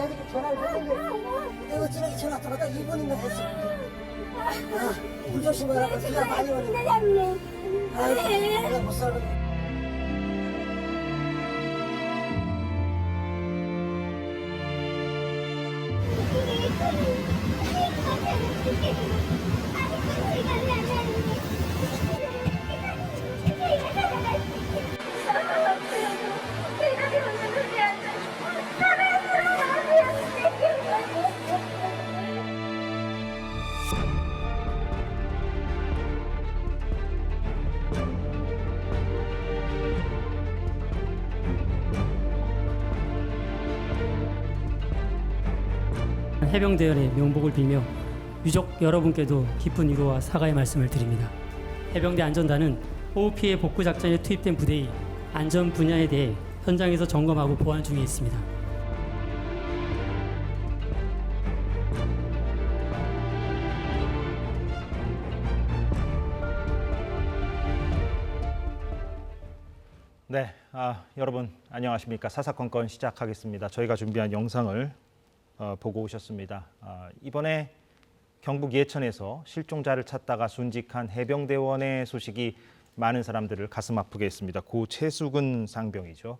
애들이 전화를 했는데 내가 어찌나 전화 받았다 2분이나 됐어. 물 조심하라고 비가 많이 오네. 아이고 내가 못 살겠네. 해병대원의 명복을 빌며 유족 여러분께도 깊은 위로와 사과의 말씀을 드립니다. 해병대 안전단은 호우 피해 복구 작전에 투입된 부대의 안전 분야에 대해 현장에서 점검하고 보완 중에 있습니다. 네, 여러분 안녕하십니까. 사사건건 시작하겠습니다. 저희가 준비한 영상을 보고 오셨습니다. 이번에 경북 예천에서 실종자를 찾다가 순직한 해병대원의 소식이 많은 사람들을 가슴 아프게 했습니다. 고 최수근 상병이죠.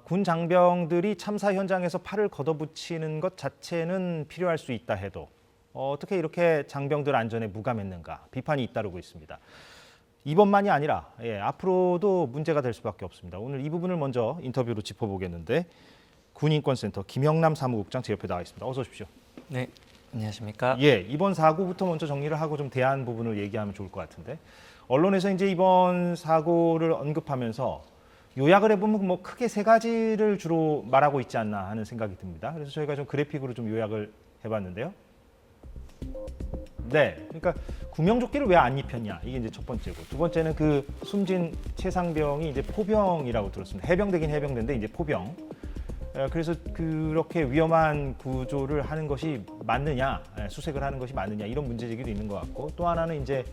군 장병들이 참사 현장에서 팔을 걷어붙이는 것 자체는 필요할 수 있다 해도 어떻게 이렇게 장병들 안전에 무감했는가 비판이 잇따르고 있습니다. 이번만이 아니라 앞으로도 문제가 될 수밖에 없습니다. 오늘 이 부분을 먼저 인터뷰로 짚어보겠는데 군인권센터 김영남 사무국장 제 옆에 나와 있습니다. 어서 오십시오. 네, 안녕하십니까? 이번 사고부터 먼저 정리를 하고 좀 대안 부분을 얘기하면 좋을 것 같은데 언론에서 이제 이번 사고를 언급하면서 요약을 해보면 뭐 크게 세 가지를 주로 말하고 있지 않나 하는 생각이 듭니다. 그래서 저희가 좀 그래픽으로 좀 요약을 해봤는데요. 네, 그러니까 구명조끼를 왜 안 입혔냐 이게 이제 첫 번째고 두 번째는 그 숨진 최상병이 이제 포병이라고 들었습니다. 해병대긴 해병대인데 이제 포병. 그래서 그렇게 위험한 구조를 하는 것이 맞느냐, 수색을 하는 것이 맞느냐 이런 문제 제기도 있는 것 같고 또 하나는 이제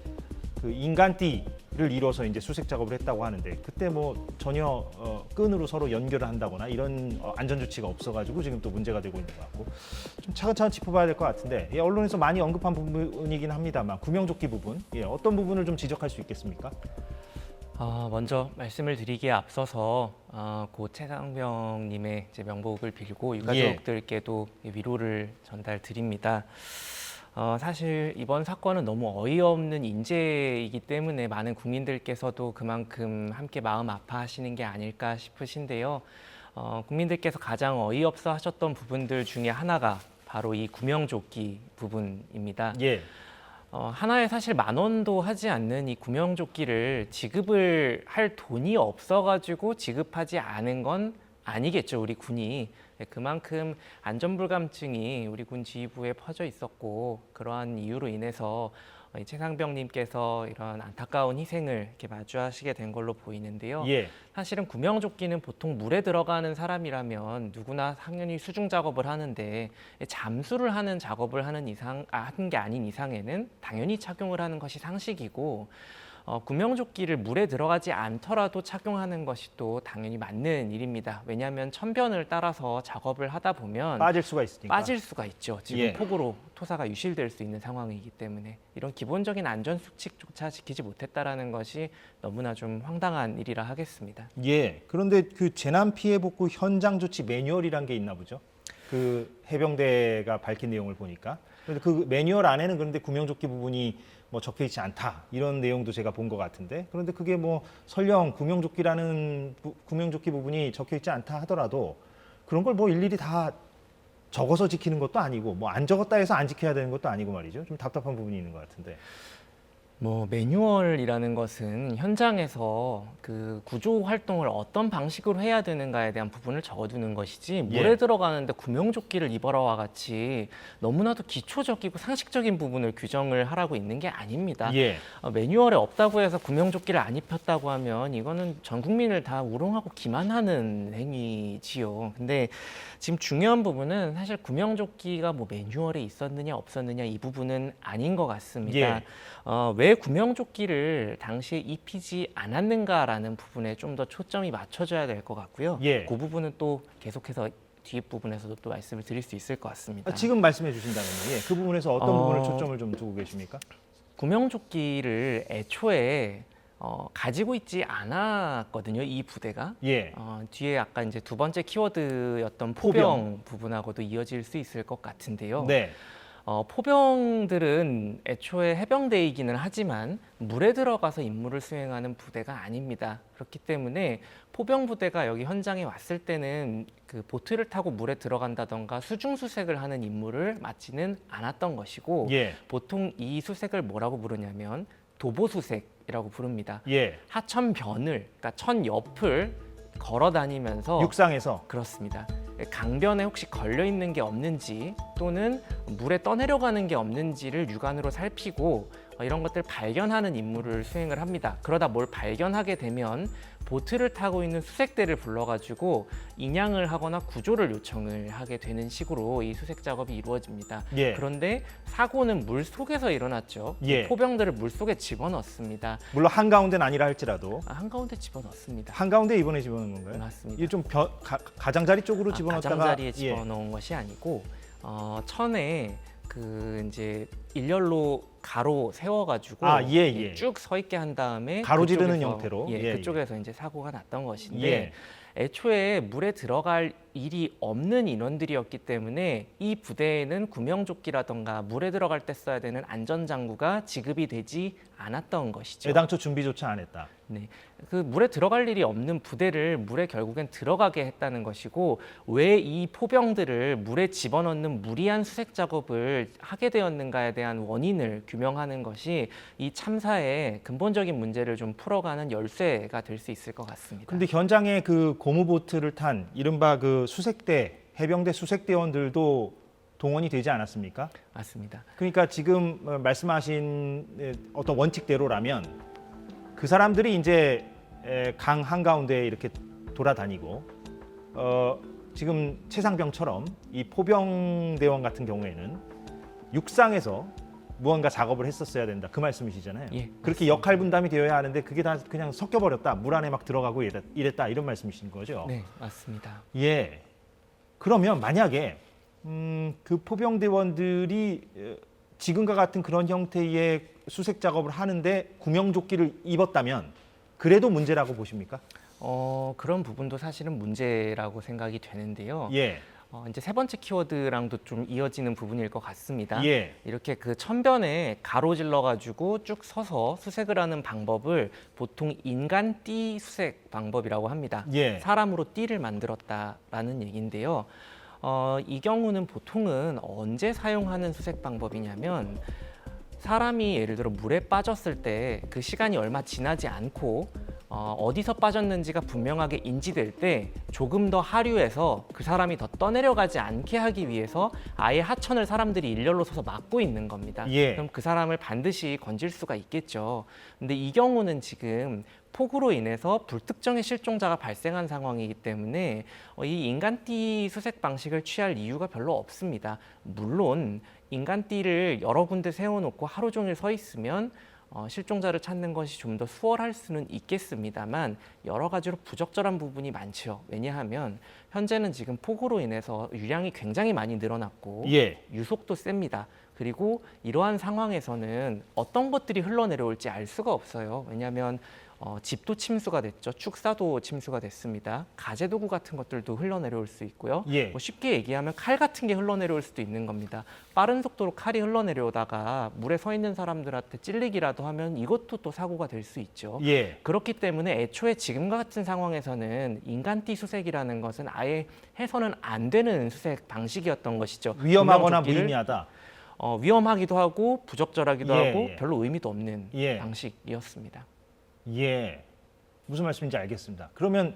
그 인간띠를 이뤄서 이제 수색 작업을 했다고 하는데 그때 뭐 전혀 끈으로 서로 연결을 한다거나 이런 안전 조치가 없어가지고 지금 또 문제가 되고 있는 것 같고 좀 차근차근 짚어봐야 될 것 같은데 언론에서 많이 언급한 부분이긴 합니다만 구명조끼 부분 어떤 부분을 좀 지적할 수 있겠습니까? 먼저 말씀을 드리기에 앞서서 고 최상병님의 이제 명복을 빌고 유가족들께도 위로를 전달드립니다. 사실 이번 사건은 너무 어이없는 인재이기 때문에 많은 국민들께서도 그만큼 함께 마음 아파하시는 게 아닐까 싶으신데요. 국민들께서 가장 어이없어 하셨던 부분들 중에 하나가 바로 이 구명조끼 부분입니다. 하나에 사실 10,000원도 하지 않는 이 구명조끼를 지급을 할 돈이 없어가지고 지급하지 않은 건 아니겠죠, 우리 군이. 그만큼 안전불감증이 우리 군 지휘부에 퍼져 있었고 그러한 이유로 인해서 최상병님께서 이런 안타까운 희생을 이렇게 마주하시게 된 걸로 보이는데요. 사실은 구명조끼는 보통 물에 들어가는 사람이라면 누구나 당연히 수중 작업을 하는데 잠수를 하는 작업을 하는 게 아닌 이상에는 당연히 착용을 하는 것이 상식이고 구명조끼를 물에 들어가지 않더라도 착용하는 것이 또 당연히 맞는 일입니다. 왜냐하면 천변을 따라서 작업을 하다 보면 빠질 수가 있으니까. 빠질 수가 있죠. 지금 폭우로 토사가 유실될 수 있는 상황이기 때문에 이런 기본적인 안전 수칙조차 지키지 못했다라는 것이 너무나 좀 황당한 일이라 하겠습니다. 그런데 그 재난 피해 복구 현장 조치 매뉴얼이란 게 있나 보죠. 그 해병대가 밝힌 내용을 보니까. 그런데 그 매뉴얼 안에는 그런데 구명조끼 부분이 뭐 적혀 있지 않다 이런 내용도 제가 본 것 같은데 그런데 그게 뭐 설령 구명조끼 부분이 적혀 있지 않다 하더라도 그런 걸 뭐 일일이 다 적어서 지키는 것도 아니고 뭐 안 적었다 해서 안 지켜야 되는 것도 아니고 말이죠. 좀 답답한 부분이 있는 것 같은데. 매뉴얼이라는 것은 현장에서 그 구조 활동을 어떤 방식으로 해야 되는가에 대한 부분을 적어두는 것이지 물에 들어가는데 구명조끼를 입어라와 같이 너무나도 기초적이고 상식적인 부분을 규정을 하라고 있는 게 아닙니다. 매뉴얼에 없다고 해서 구명조끼를 안 입혔다고 하면 이거는 전 국민을 다 우롱하고 기만하는 행위지요. 근데 지금 중요한 부분은 사실 구명조끼가 뭐 매뉴얼에 있었느냐 없었느냐 이 부분은 아닌 것 같습니다. 왜 구명조끼를 당시에 입히지 않았는가라는 부분에 좀 더 초점이 맞춰져야 될 것 같고요. 그 부분은 또 계속해서 뒷부분에서도 또 말씀을 드릴 수 있을 것 같습니다. 지금 말씀해 주신다면요. 예, 그 부분에서 어떤 부분을 초점을 좀 두고 계십니까? 구명조끼를 애초에 가지고 있지 않았거든요. 이 부대가. 예. 뒤에 아까 이제 두 번째 키워드였던 포병. 포병 부분하고도 이어질 수 있을 것 같은데요. 네. 포병들은 애초에 해병대이기는 하지만 물에 들어가서 임무를 수행하는 부대가 아닙니다. 그렇기 때문에 포병 부대가 여기 현장에 왔을 때는 그 보트를 타고 물에 들어간다던가 수중 수색을 하는 임무를 맡지는 않았던 것이고 예. 보통 이 수색을 뭐라고 부르냐면 도보 수색이라고 부릅니다. 예. 하천변을, 그러니까 천 옆을 걸어 다니면서 육상에서. 그렇습니다. 강변에 혹시 걸려 있는 게 없는지 또는 물에 떠내려가는 게 없는지를 육안으로 살피고 이런 것들 발견하는 임무를 수행을 합니다. 그러다 뭘 발견하게 되면 보트를 타고 있는 수색대를 불러가지고 인양을 하거나 구조를 요청을 하게 되는 식으로 이 수색 작업이 이루어집니다. 예. 그런데 사고는 물 속에서 일어났죠. 예. 포병들을 물 속에 집어넣습니다. 물론 한가운데는 아니라 할지라도 한가운데 집어넣습니다. 한가운데 이번에 집어넣은 건가요? 맞습니다. 이게 좀 가장자리 쪽으로 집어넣다가 가장자리에 예. 집어넣은 것이 아니고 천에 그 이제 일렬로 가로 세워가지고 예. 쭉 서 있게 한 다음에 가로지르는 그쪽에서- 형태로. 예, 예, 그쪽에서 이제 사고가 났던 것인데 예. 애초에 물에 들어갈 일이 없는 인원들이었기 때문에 이 부대에는 구명조끼라던가 물에 들어갈 때 써야 되는 안전장구가 지급이 되지 않았던 것이죠. 애당초 준비조차 안 했다. 네, 그 물에 들어갈 일이 없는 부대를 물에 결국엔 들어가게 했다는 것이고 왜 이 포병들을 물에 집어넣는 무리한 수색 작업을 하게 되었는가에 대한 원인을 규명하는 것이 이 참사의 근본적인 문제를 좀 풀어가는 열쇠가 될 수 있을 것 같습니다. 근데 현장에 그 고무보트를 탄 이른바 그 수색대, 해병대 수색대원들도 동원이 되지 않았습니까? 맞습니다. 그러니까 지금 말씀하신 어떤 원칙대로라면 그 사람들이 이제 강 한가운데 이렇게 돌아다니고 지금 최상병처럼 이 포병대원 같은 경우에는 육상에서 무언가 작업을 했었어야 된다. 그 말씀이시잖아요. 예, 그렇게 역할 분담이 되어야 하는데 그게 다 그냥 섞여버렸다. 물 안에 막 들어가고 이랬다. 이런 말씀이신 거죠. 네, 맞습니다. 예. 그러면 만약에 그 포병대원들이 지금과 같은 그런 형태의 수색 작업을 하는데 구명조끼를 입었다면 그래도 문제라고 보십니까? 그런 부분도 사실은 문제라고 생각이 되는데요. 예. 이제 세 번째 키워드랑도 좀 이어지는 부분일 것 같습니다. 예. 이렇게 그 천변에 가로질러 가지고 쭉 서서 수색을 하는 방법을 보통 인간띠 수색 방법이라고 합니다. 예. 사람으로 띠를 만들었다라는 얘기인데요. 이 경우는 보통은 언제 사용하는 수색 방법이냐면 사람이 예를 들어 물에 빠졌을 때 그 시간이 얼마 지나지 않고 어디서 빠졌는지가 분명하게 인지될 때 조금 더 하류에서 그 사람이 더 떠내려가지 않게 하기 위해서 아예 하천을 사람들이 일렬로 서서 막고 있는 겁니다. 예. 그럼 그 사람을 반드시 건질 수가 있겠죠. 근데 이 경우는 지금 폭우로 인해서 불특정의 실종자가 발생한 상황이기 때문에 이 인간띠 수색 방식을 취할 이유가 별로 없습니다. 물론 인간띠를 여러 군데 세워놓고 하루 종일 서 있으면 실종자를 찾는 것이 좀 더 수월할 수는 있겠습니다만 여러 가지로 부적절한 부분이 많죠. 왜냐하면 현재는 지금 폭우로 인해서 유량이 굉장히 많이 늘어났고 예. 유속도 셉니다. 그리고 이러한 상황에서는 어떤 것들이 흘러내려올지 알 수가 없어요. 왜냐하면 집도 침수가 됐죠. 축사도 침수가 됐습니다. 가재도구 같은 것들도 흘러내려올 수 있고요. 예. 쉽게 얘기하면 칼 같은 게 흘러내려올 수도 있는 겁니다. 빠른 속도로 칼이 흘러내려오다가 물에 서 있는 사람들한테 찔리기라도 하면 이것도 또 사고가 될 수 있죠. 예. 그렇기 때문에 애초에 지금과 같은 상황에서는 인간띠 수색이라는 것은 아예 해서는 안 되는 수색 방식이었던 것이죠. 위험하거나 구명조끼를 무의미하다. 위험하기도 하고 부적절하기도 예, 하고 예. 별로 의미도 없는 예. 방식이었습니다. 예, 무슨 말씀인지 알겠습니다. 그러면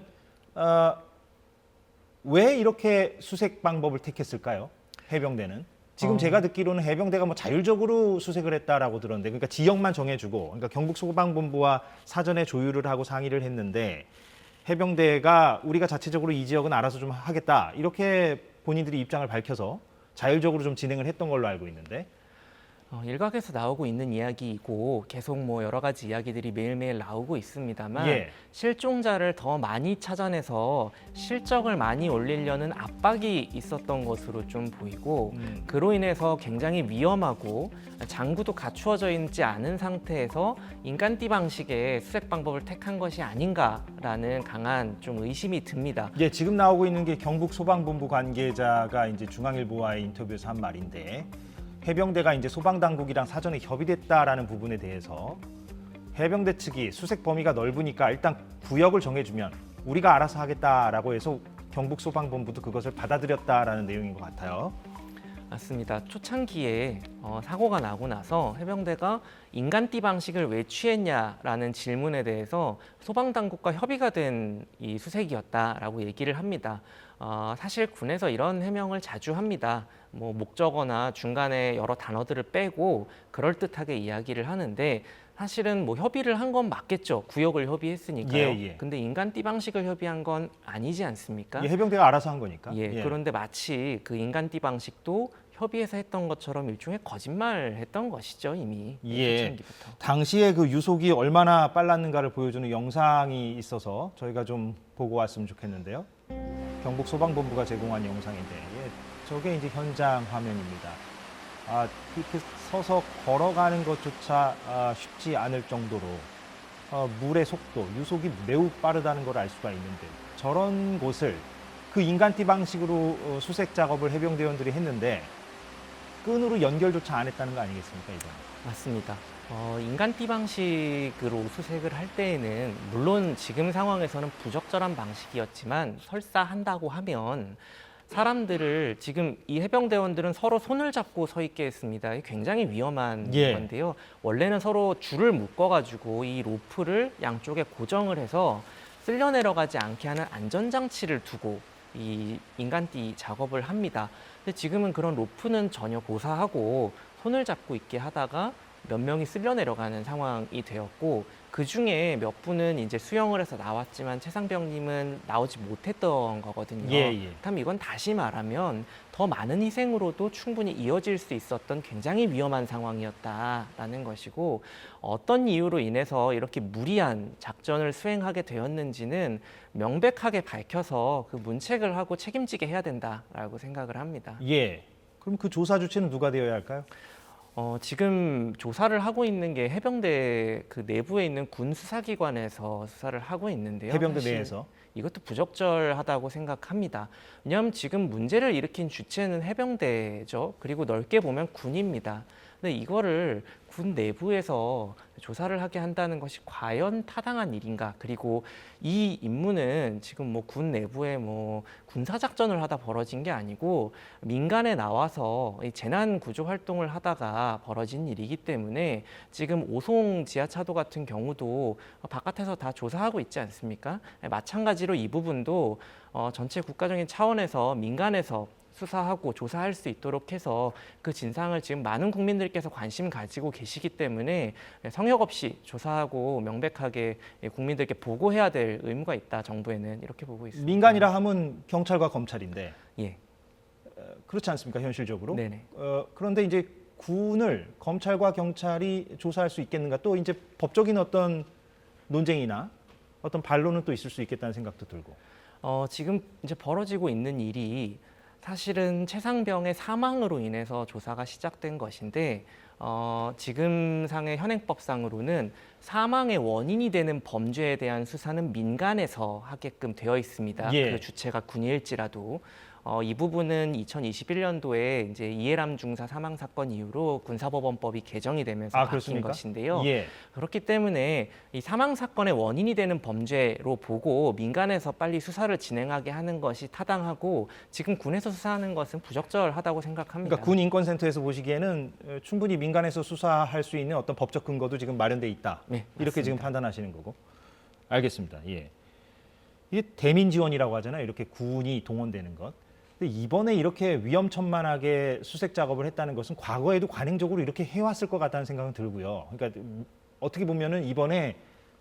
왜 이렇게 수색 방법을 택했을까요? 해병대는 지금 제가 듣기로는 해병대가 뭐 자율적으로 수색을 했다라고 들었는데, 그러니까 지역만 정해주고, 그러니까 경북소방본부와 사전에 조율을 하고 상의를 했는데 해병대가 우리가 자체적으로 이 지역은 알아서 좀 하겠다 이렇게 본인들이 입장을 밝혀서 자율적으로 좀 진행을 했던 걸로 알고 있는데 일각에서 나오고 있는 이야기이고 계속 뭐 여러 가지 이야기들이 매일매일 나오고 있습니다만 예. 실종자를 더 많이 찾아내서 실적을 많이 올리려는 압박이 있었던 것으로 좀 보이고 그로 인해서 굉장히 위험하고 장구도 갖추어져 있지 않은 상태에서 인간띠 방식의 수색 방법을 택한 것이 아닌가라는 강한 좀 의심이 듭니다. 예, 지금 나오고 있는 게 경북 소방본부 관계자가 이제 중앙일보와의 인터뷰에서 한 말인데 해병대가 이제 소방당국이랑 사전에 협의됐다라는 부분에 대해서 해병대 측이 수색 범위가 넓으니까 일단 구역을 정해주면 우리가 알아서 하겠다라고 해서 경북 소방본부도 그것을 받아들였다라는 내용인 것 같아요. 맞습니다. 초창기에 사고가 나고 나서 해병대가 인간띠 방식을 왜 취했냐라는 질문에 대해서 소방당국과 협의가 된 이 수색이었다라고 얘기를 합니다. 사실 군에서 이런 해명을 자주 합니다. 뭐 목적어나 중간에 여러 단어들을 빼고 그럴듯하게 이야기를 하는데 사실은 뭐 협의를 한 건 맞겠죠. 구역을 협의했으니까요. 예. 근데 인간띠 방식을 협의한 건 아니지 않습니까? 예, 해병대가 알아서 한 거니까. 예, 그런데 마치 그 인간띠 방식도 협의해서 했던 것처럼 일종의 거짓말했던 것이죠, 이미 예. 초창기부터. 당시에 그 유속이 얼마나 빨랐는가를 보여주는 영상이 있어서 저희가 좀 보고 왔으면 좋겠는데요. 경북 소방본부가 제공한 영상인데 저게 이제 현장 화면입니다. 이렇게 서서 걸어가는 것조차 쉽지 않을 정도로 물의 속도, 유속이 매우 빠르다는 걸 알 수가 있는데 저런 곳을 그 인간띠 방식으로 수색 작업을 해병대원들이 했는데 끈으로 연결조차 안 했다는 거 아니겠습니까, 이건? 맞습니다. 인간띠 방식으로 수색을 할 때에는 물론 지금 상황에서는 부적절한 방식이었지만 설사 한다고 하면 사람들을 지금 이 해병대원들은 서로 손을 잡고 서 있게 했습니다. 이게 굉장히 위험한 예. 건데요. 원래는 서로 줄을 묶어가지고 이 로프를 양쪽에 고정을 해서 쓸려 내려가지 않게 하는 안전장치를 두고 이 인간띠 작업을 합니다. 근데 지금은 그런 로프는 전혀 고사하고 손을 잡고 있게 하다가 몇 명이 쓸려 내려가는 상황이 되었고 그 중에 몇 분은 이제 수영을 해서 나왔지만 최상병님은 나오지 못했던 거거든요. 예. 그렇다면 이건 다시 말하면 더 많은 희생으로도 충분히 이어질 수 있었던 굉장히 위험한 상황이었다라는 것이고 어떤 이유로 인해서 이렇게 무리한 작전을 수행하게 되었는지는 명백하게 밝혀서 그 문책을 하고 책임지게 해야 된다라고 생각을 합니다. 예. 그럼 그 조사 주체는 누가 되어야 할까요? 지금 조사를 하고 있는 게 해병대 그 내부에 있는 군 수사기관에서 수사를 하고 있는데요. 해병대 사실 내에서. 이것도 부적절하다고 생각합니다. 왜냐하면 지금 문제를 일으킨 주체는 해병대죠. 그리고 넓게 보면 군입니다. 근데 이거를 군 내부에서 조사를 하게 한다는 것이 과연 타당한 일인가? 그리고 이 임무는 지금 뭐 군 내부에 뭐 군사 작전을 하다 벌어진 게 아니고 민간에 나와서 이 재난 구조 활동을 하다가 벌어진 일이기 때문에 지금 오송 지하차도 같은 경우도 바깥에서 다 조사하고 있지 않습니까? 마찬가지로 이 부분도 전체 국가적인 차원에서 민간에서 수사하고 조사할 수 있도록 해서 그 진상을 지금 많은 국민들께서 관심 가지고 계시기 때문에 성역 없이 조사하고 명백하게 국민들께 보고해야 될 의무가 있다. 정부에는 이렇게 보고 있습니다. 민간이라 하면 경찰과 검찰인데 예, 그렇지 않습니까, 현실적으로? 네네. 그런데 이제 군을 검찰과 경찰이 조사할 수 있겠는가? 또 이제 법적인 어떤 논쟁이나 어떤 반론은 또 있을 수 있겠다는 생각도 들고. 지금 이제 벌어지고 있는 일이 사실은 최상병의 사망으로 인해서 조사가 시작된 것인데 지금 상의 현행법상으로는 사망의 원인이 되는 범죄에 대한 수사는 민간에서 하게끔 되어 있습니다. 예. 그 주체가 군일지라도 이 부분은 2021년도에 이제 이해람 중사 사망 사건 이후로 군사법원법이 개정이 되면서 바뀐 그렇습니까? 것인데요. 예. 그렇기 때문에 이 사망 사건의 원인이 되는 범죄로 보고 민간에서 빨리 수사를 진행하게 하는 것이 타당하고 지금 군에서 수사하는 것은 부적절하다고 생각합니다. 그러니까 군 인권센터에서 보시기에는 충분히 민간에서 수사할 수 있는 어떤 법적 근거도 지금 마련돼 있다. 네, 이렇게 맞습니다. 지금 판단하시는 거고. 알겠습니다. 예. 이게 대민 지원이라고 하잖아요. 이렇게 군이 동원되는 것. 근데 이번에 이렇게 위험천만하게 수색 작업을 했다는 것은 과거에도 관행적으로 이렇게 해왔을 것 같다는 생각은 들고요. 그러니까 어떻게 보면은 이번에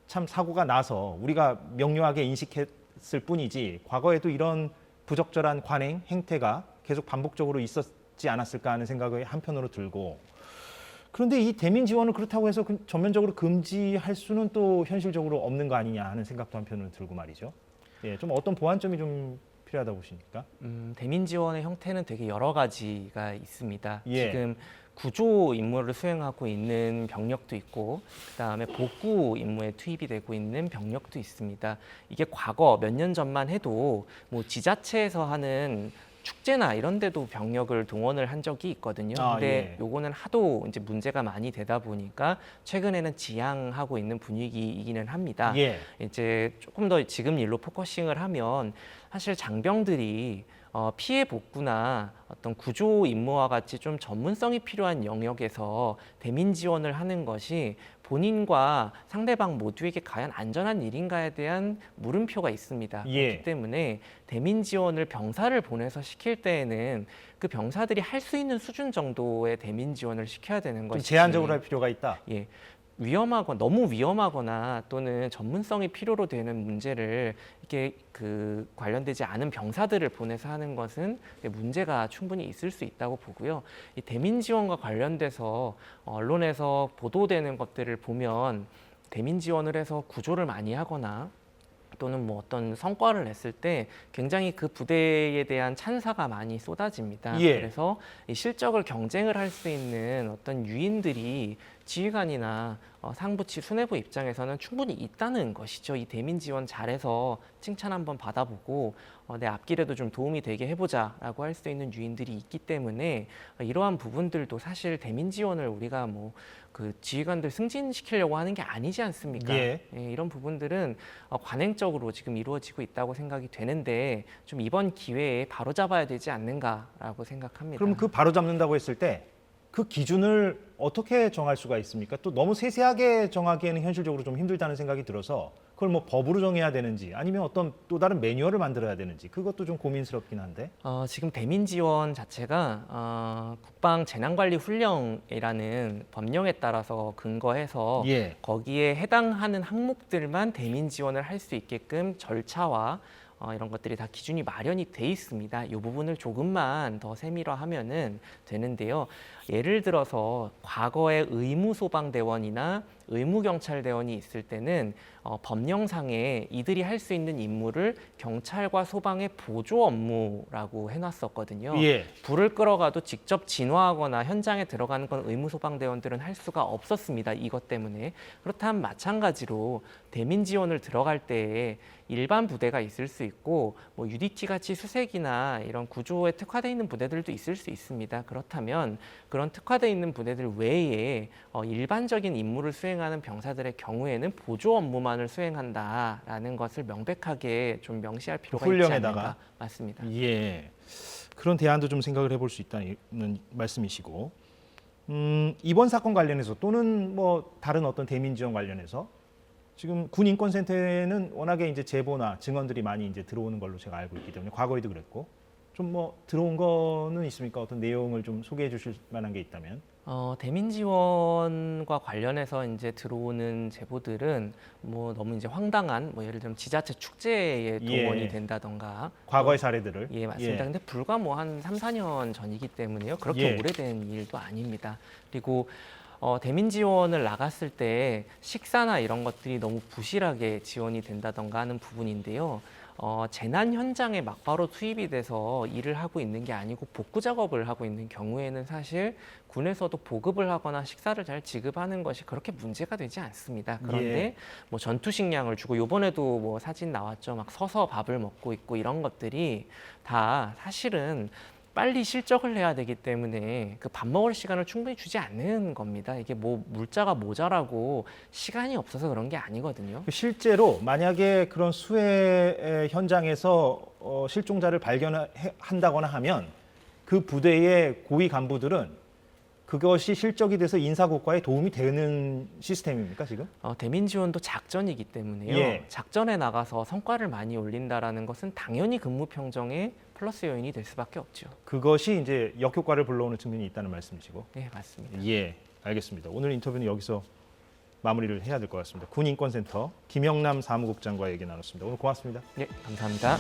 참 사고가 나서 우리가 명료하게 인식했을 뿐이지 과거에도 이런 부적절한 관행 행태가 계속 반복적으로 있었지 않았을까 하는 생각이 한편으로 들고 그런데 이 대민 지원을 그렇다고 해서 전면적으로 금지할 수는 또 현실적으로 없는 거 아니냐 하는 생각도 한편으로 들고 말이죠. 예, 좀 어떤 보완점이 좀 필요하다고 보십니까? 대민 지원의 형태는 되게 여러 가지가 있습니다. 예. 지금 구조 임무를 수행하고 있는 병력도 있고 그다음에 복구 임무에 투입이 되고 있는 병력도 있습니다. 이게 과거 몇 년 전만 해도 뭐 지자체에서 하는 축제나 이런 데도 병력을 동원을 한 적이 있거든요. 근데 예. 요거는 하도 이제 문제가 많이 되다 보니까 최근에는 지양하고 있는 분위기이기는 합니다. 예. 이제 조금 더 지금 일로 포커싱을 하면 사실 장병들이 피해 복구나 어떤 구조 임무와 같이 좀 전문성이 필요한 영역에서 대민 지원을 하는 것이 본인과 상대방 모두에게 과연 안전한 일인가에 대한 물음표가 있습니다. 예. 그렇기 때문에 대민 지원을 병사를 보내서 시킬 때에는 그 병사들이 할 수 있는 수준 정도의 대민 지원을 시켜야 되는 좀 것이 제한적으로 할 필요가 있다. 예. 너무 위험하거나 또는 전문성이 필요로 되는 문제를 이렇게 그 관련되지 않은 병사들을 보내서 하는 것은 문제가 충분히 있을 수 있다고 보고요. 이 대민 지원과 관련돼서 언론에서 보도되는 것들을 보면 대민 지원을 해서 구조를 많이 하거나 또는 뭐 어떤 성과를 냈을 때 굉장히 그 부대에 대한 찬사가 많이 쏟아집니다. 예. 그래서 이 실적을 경쟁을 할 수 있는 어떤 유인들이 지휘관이나 상부치 수뇌부 입장에서는 충분히 있다는 것이죠. 이 대민 지원 잘해서 칭찬 한번 받아보고 내 앞길에도 좀 도움이 되게 해보자라고 할 수 있는 유인들이 있기 때문에 이러한 부분들도 사실 대민 지원을 우리가 뭐 그 지휘관들 승진시키려고 하는 게 아니지 않습니까? 예. 이런 부분들은 관행적으로 지금 이루어지고 있다고 생각이 되는데 좀 이번 기회에 바로잡아야 되지 않는가라고 생각합니다. 그럼 그 바로 잡는다고 했을 때 그 기준을 어떻게 정할 수가 있습니까? 또 너무 세세하게 정하기에는 현실적으로 좀 힘들다는 생각이 들어서 그걸 뭐 법으로 정해야 되는지 아니면 어떤 또 다른 매뉴얼을 만들어야 되는지 그것도 좀 고민스럽긴 한데. 지금 대민 지원 자체가 국방 재난관리 훈령이라는 법령에 따라서 근거해서 예. 거기에 해당하는 항목들만 대민 지원을 할 수 있게끔 절차와 이런 것들이 다 기준이 마련이 돼 있습니다. 이 부분을 조금만 더 세밀화하면은 되는데요. 예를 들어서 과거에 의무소방대원이나 의무경찰대원이 있을 때는 법령상에 이들이 할 수 있는 임무를 경찰과 소방의 보조 업무라고 해놨었거든요. 예. 불을 끌어가도 직접 진화하거나 현장에 들어가는 건 의무소방대원들은 할 수가 없었습니다. 이것 때문에. 그렇다면 마찬가지로 대민 지원을 들어갈 때에 일반 부대가 있을 수 있고 뭐 UDT 같이 수색이나 이런 구조에 특화되어 있는 부대들도 있을 수 있습니다. 그렇다면 그런 특화되어 있는 부대들 외에 일반적인 임무를 수행하는 병사들의 경우에는 보조 업무만을 수행한다라는 것을 명백하게 좀 명시할 필요가 있지 훈령에다가. 않을까. 맞습니다. 예. 그런 대안도 좀 생각을 해볼 수 있다는 말씀이시고 이번 사건 관련해서 또는 뭐 다른 어떤 대민 지원 관련해서 지금 군인권센터에는 워낙에 이제 제보나 증언들이 많이 이제 들어오는 걸로 제가 알고 있기 때문에 과거에도 그랬고 좀 뭐 들어온 거는 있습니까? 어떤 내용을 좀 소개해 주실 만한 게 있다면. 대민 지원과 관련해서 이제 들어오는 제보들은 뭐 너무 이제 황당한 뭐 예를 들면 지자체 축제에 동원이 예. 된다던가 과거의 사례들을. 예, 맞습니다. 예. 근데 불과 뭐 한 3, 4년 전이기 때문에요. 그렇게 예. 오래된 일도 아닙니다. 그리고 대민 지원을 나갔을 때 식사나 이런 것들이 너무 부실하게 지원이 된다던가 하는 부분인데요. 재난 현장에 막바로 투입이 돼서 일을 하고 있는 게 아니고 복구 작업을 하고 있는 경우에는 사실 군에서도 보급을 하거나 식사를 잘 지급하는 것이 그렇게 문제가 되지 않습니다. 그런데 예. 뭐 전투식량을 주고 요번에도 뭐 사진 나왔죠. 막 서서 밥을 먹고 있고 이런 것들이 다 사실은 빨리 실적을 해야 되기 때문에 그 밥 먹을 시간을 충분히 주지 않는 겁니다. 이게 뭐 물자가 모자라고 시간이 없어서 그런 게 아니거든요. 실제로 만약에 그런 수해 현장에서 실종자를 발견한다거나 하면 그 부대의 고위 간부들은 그것이 실적이 돼서 인사고과에 도움이 되는 시스템입니까 지금? 대민 지원도 작전이기 때문에요. 예. 작전에 나가서 성과를 많이 올린다라는 것은 당연히 근무 평정에 플러스 요인이 될 수밖에 없죠. 그것이 이제 역효과를 불러오는 측면이 있다는 말씀이시고. 네, 맞습니다. 예, 알겠습니다. 오늘 인터뷰는 여기서 마무리를 해야 될 것 같습니다. 군인권센터 김영남 사무국장과 얘기 나눴습니다. 오늘 고맙습니다. 네, 감사합니다.